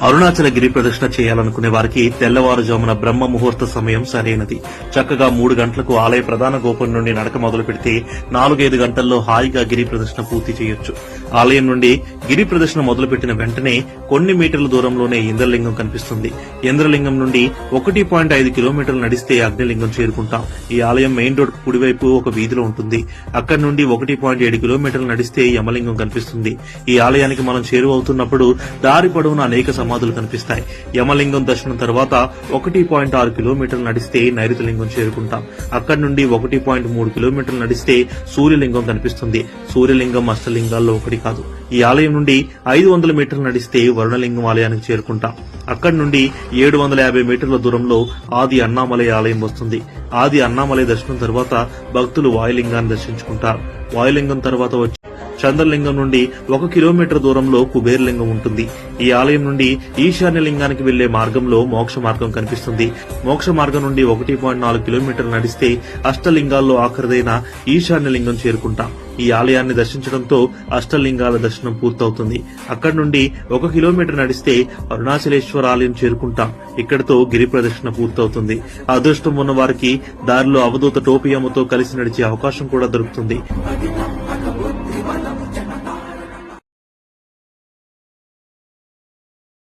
అరుణాచల గిరి ప్రదక్షిణ చేయాలనుకునే వారికి తెల్లవారుజామున బ్రహ్మ ముహూర్త సమయం సరైనది. చక్కగా 3 గంటలకు ఆలయ ప్రధాన గోపురం నుండి నడక మొదలు పెడితే 4-5 గంటల్లో హాయిగా గిరి ప్రదక్షిణ పూర్తి చేయొచ్చు. ఆలయం నుండి గిరి ప్రదక్షిణ మొదలుపెట్టిన వెంటనే కొన్ని మీటర్ల దూరంలోనే ఇంద్రలింగం కనిపిస్తుంది. ఇంద్రలింగం నుండి 1.5 కిలోమీటర్లు నడిస్తే అగ్నిలింగం చేరుకుంటాం. ఈ ఆలయం మెయిన్ రోడ్ కుడివైపు ఒక వీధిలో ఉంటుంది. అక్కడి నుండి 1.7 కిలోమీటర్లు నడిస్తే యమలింగం కనిపిస్తుంది. ఈ ఆలయానికి మనం చేరువవుతున్నప్పుడు దారి పొడవునా అనేక సమాధులు కనిపిస్తాయి. యమలింగం దర్శనం తర్వాత 1.6 కిలోమీటర్లు నడిస్తే నైరుతిలింగం చేరుకుంటాం. అక్కడి నుండి 1.3 కిలోమీటర్లు నడిస్తే సూర్యలింగం కనిపిస్తుంది. సూర్యలింగం అష్టలింగాల్లో ఒకటి కాదు. ఈ ఆలయం నుండి 500 మీటర్లు నడిస్తే వరుణలింగం ఆలయానికి చేరుకుంటాం. అక్కడి నుండి 750 మీటర్ల దూరంలో ఆది అన్నామలై ఆలయం వస్తుంది. ఆది అన్నామలై దర్శనం తర్వాత భక్తులు వాయులింగాన్ని దర్శించుకుంటారు. వాయులింగం తర్వాత వచ్చి చంద్రలింగం నుండి 1 కిలోమీటర్ దూరంలో కుబేరలింగం ఉంటుంది. ఈ ఆలయం నుండి ఈశాన్య లింగానికి వెళ్లే మార్గంలో మోక్ష మార్గం కనిపిస్తుంది. మోక్ష మార్గం నుండి 1.4 కిలోమీటర్లు నడిస్తే అష్టలింగాల్లో ఆఖరిదైన ఈశాన్య లింగం చేరుకుంటాం. ఈ ఆలయాన్ని దర్శించడంతో అష్టలింగాల దర్శనం పూర్తవుతుంది. అక్కడి నుండి 1 కిలోమీటర్ నడిస్తే అరుణాచలేశ్వర ఆలయం చేరుకుంటాం. ఇక్కడితో గిరి ప్రదక్షిణ పూర్తవుతుంది. అదృష్టం ఉన్న వారికి దారిలో అవధూత టోపీ అమ్మతో కలిసి నడిచే అవకాశం కూడా దొరుకుతుంది.